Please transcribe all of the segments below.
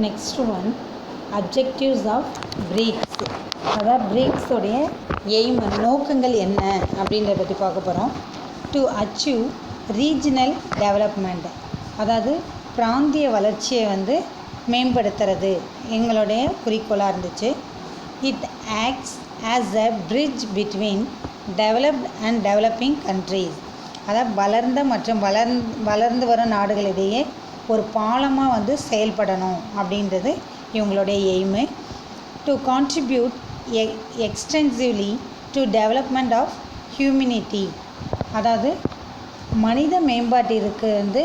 Next one, objectives of BRICS. அதாவது BRICS-உடைய aim நோக்கங்கள் என்ன அப்படின்றத பற்றி பார்க்க போகிறோம். டு அச்சீவ் ரீஜனல் டெவலப்மெண்ட், அதாவது பிராந்திய வளர்ச்சியை மேம்படுத்துறது எங்களுடைய குறிக்கோளாக இருந்துச்சு. It acts as a bridge between developed and developing countries, அதாவது வளர்ந்த மற்றும் வளர்ந்து வரும் நாடுகளிடையே ஒரு பாலமாக செயல்படணும் அப்படின்றது இவங்களுடைய aim. To contribute extensively to development of humanity, அதாவது மனித மேம்பாட்டிற்கு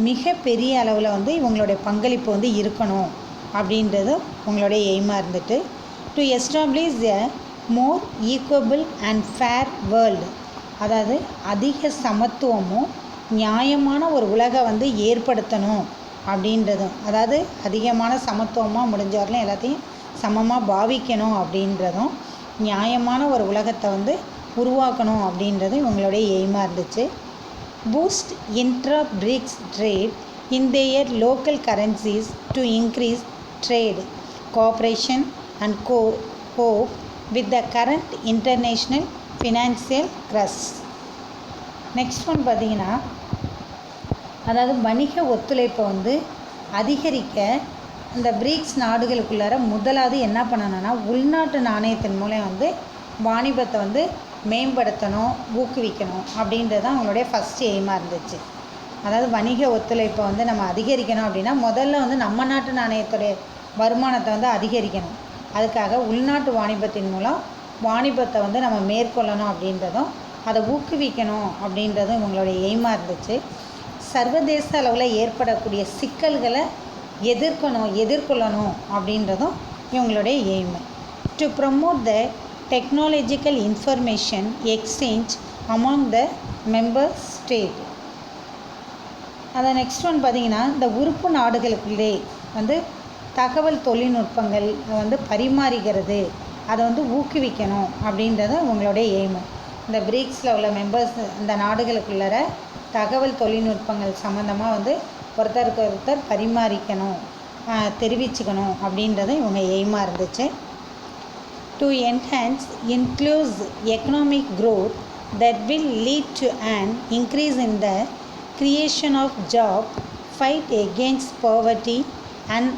மிக பெரிய அளவில் இவங்களுடைய பங்களிப்பு இருக்கணும் அப்படின்றது உங்களுடைய எய்மாக இருந்துட்டு. To establish a more equitable and fair world, அதாவது அதிக சமத்துவமும் நியாயமான ஒரு உலகை ஏற்படுத்தணும் அப்படின்றதும், அதாவது அதிகமான சமத்துவமாக முடிஞ்சவரையும் எல்லாத்தையும் சமமாக பாவிக்கணும் அப்படின்றதும், நியாயமான ஒரு உலகத்தை உருவாக்கணும் அப்படின்றதும் இவங்களுடைய எய்மாக இருந்துச்சு. Boost intra BRICS trade in their local currencies to increase trade cooperation and cope with the current international financial crisis. Next one பார்த்திங்கன்னா, அதாவது வணிக ஒத்துழைப்பை அதிகரிக்க இந்த பிரிக்ஸ் நாடுகளுக்குள்ளார முதலாவது என்ன பண்ணணும்னா, உள்நாட்டு நாணயத்தின் மூலம் வாணிபத்தை மேம்படுத்தணும், ஊக்குவிக்கணும் அப்படின்றது தான் அவங்களுடைய ஃபஸ்ட் எய்மாக இருந்துச்சு. அதாவது வணிக ஒத்துழைப்பை நம்ம அதிகரிக்கணும் அப்படின்னா முதல்ல நம்ம நாட்டு நாணயத்துடைய வருமானத்தை அதிகரிக்கணும். அதுக்காக உள்நாட்டு வாணிபத்தின் மூலம் வாணிபத்தை நம்ம மேற்கொள்ளணும் அப்படின்றதும், அதை ஊக்குவிக்கணும் அப்படின்றதும் இவங்களுடைய எய்மாக இருந்துச்சு. சர்வதேச அளவில் ஏற்படக்கூடிய சிக்கல்களை எதிர்கொள்ளணும் அப்படின்றதும் இவங்களுடைய aim. To promote the technological information exchange among the member state. அதை நெக்ஸ்ட் ஒன் பார்த்திங்கன்னா, இந்த உறுப்பு நாடுகளுக்குள்ளே தகவல் தொழில்நுட்பங்கள் பரிமாறிக்கிறது, அதை ஊக்குவிக்கணும் அப்படின்றது உங்களுடைய எய்மு. இந்த பிரிக்ஸில் உள்ள மெம்பர்ஸ் இந்த நாடுகளுக்குள்ளார தகவல் தொழில்நுட்பங்கள் சம்மந்தமாக ஒருத்தருக்கு ஒருத்தர் பரிமாறிக்கணும், தெரிவிச்சுக்கணும் அப்படின்றது இவங்க எய்மாக இருந்துச்சு. To enhance inclusive economic growth that will lead to an increase in the creation of job, fight against poverty and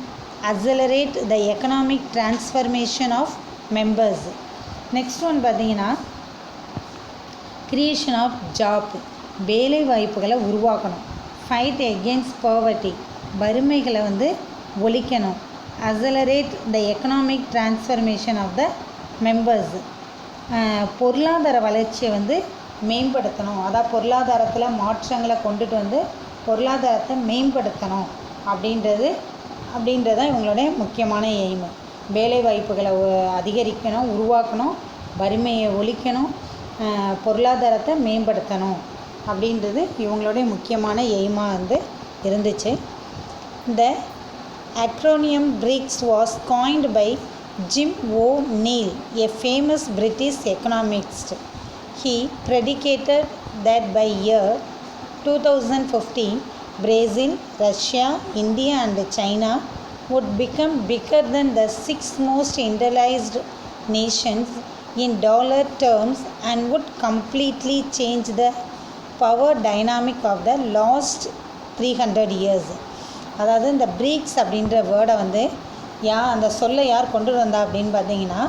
accelerate the economic transformation of members. Next one பார்த்திங்கன்னா, கிரியேஷன் ஆஃப் ஜாப், வேலை வாய்ப்புகளை உருவாக்கணும். Fight against poverty, வறுமைகளை ஒழிக்கணும். Accelerate the economic transformation of the members, பொருளாதார வளர்ச்சியை மேம்படுத்தணும். அதாவது பொருளாதாரத்தில் மாற்றங்களை கொண்டுட்டு பொருளாதாரத்தை மேம்படுத்தணும் அப்படின்றதான் இவங்களுடைய முக்கியமான எய்மு. வேலை வாய்ப்புகளை அதிகரிக்கணும், உருவாக்கணும், வறுமையை ஒழிக்கணும், பொருளாதாரத்தை மேம்படுத்தணும் அப்படின்றது இவங்களுடைய முக்கியமான எய்மாக இருந்துச்சு. The acronym BRICS was coined by Jim O'Neill, a famous British economist. He predicated that by year 2015, Brazil, Russia, India and China would become bigger than the 6 most industrialized nations in dollar terms and would completely change the power dynamic of the last 300 years. அதாவது இந்த BRICS அப்படின்ற வேர்டை அந்த சொல்லை யார் கொண்டு வந்தா அப்படின்னு பார்த்தீங்கன்னா,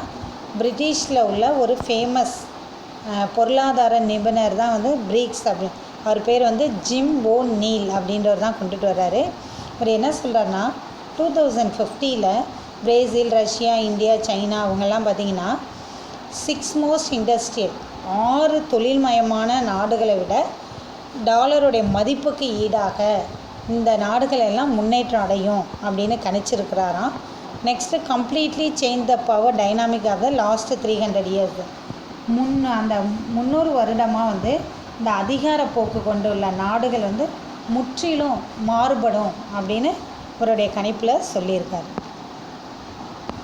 பிரிட்டிஷில் உள்ள ஒரு ஃபேமஸ் பொருளாதார நிபுணர் தான் பிரிக்ஸ் அப்படின்னு, அவர் பேர் ஜிம் ஓ'நீல் அப்படின்றவர் தான் கொண்டுட்டு வர்றாரு. அவர் என்ன சொல்கிறாருன்னா, 2050 பிரேசில், ரஷ்யா, இந்தியா, சைனா அவங்கெல்லாம் பார்த்திங்கன்னா 6 மோஸ்ட் இண்டஸ்ட்ரியல், 6 தொழில்மயமான நாடுகளை விட டாலருடைய மதிப்புக்கு ஈடாக இந்த நாடுகள் எல்லாம் முன்னேற்றம் அடையும் அப்படின்னு கணிச்சிருக்கிறாராம். Next completely change the power dynamic of the last 300 years. அந்த 300 வருடமாக இந்த அதிகார போக்கு கொண்டுள்ள நாடுகள் முற்றிலும் மாறுபடும் அப்படின்னு அவருடைய கணிப்பில் சொல்லியிருக்காரு.